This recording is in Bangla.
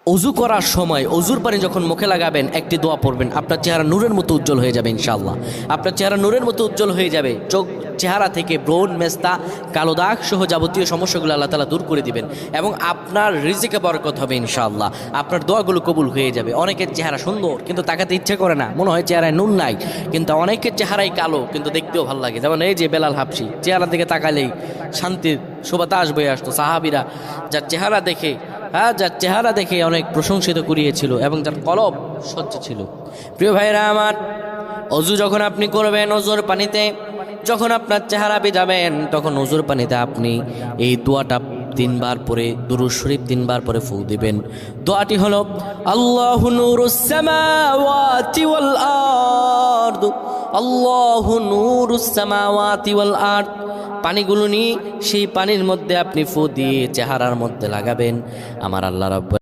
অজু করার সময় অজুর পানি যখন মুখে লাগাবেন একটি দোয়া পড়বেন, আপনার চেহারা নূরের মতো উজ্জ্বল হয়ে যাবে ইনশাআল্লাহ। আপনার চেহারা নূরের মতো উজ্জ্বল হয়ে যাবে, চেহারা থেকে ব্রণ, মেস্তা, কালো দাগ সহ যাবতীয় সমস্যাগুলো আল্লাহ তাআলা দূর করে দিবেন এবং আপনার রিজিকে বরকত হবে ইনশাআল্লাহ। আপনার দোয়াগুলো কবুল হয়ে যাবে। অনেকের চেহারা সুন্দর কিন্তু তাকাতে ইচ্ছে করে না, মনে হয় চেহারায় নুন নাই, কিন্তু অনেকের চেহারাই কালো কিন্তু দেখতেও ভালো লাগে। যেমন এই যে বেলাল হাবশি, চেহারা দিকে তাকালেই শান্তির সুবাতাস বয়ে আসতো। সাহাবীরা যার চেহারা দেখে অনেক প্রশংসিত করিয়েছিল এবং যার কলব স্বচ্ছ ছিল। প্রিয় ভাইরা আমার, অজু যখন আপনি করবেন, অজুর পানিতে যখন আপনার চেহারা ভিজাবেন, তখন অজুর পানিতে আপনি এই দোয়াটা 3 বার পরে, দুরূদ শরীফ 3 বার পরে ফু দিবেন। দোয়াটি হলো আল্লাহু নূরুস সামাওয়াতি ওয়াল আরদ, আল্লাহু নূরুস সামাওয়াতি ওয়াল আরদ। পানিগুলো নিয়ে সেই পানির মধ্যে আপনি ফু দিয়ে চেহারার মধ্যে লাগাবেন। আমার আল্লাহ রাব্বুল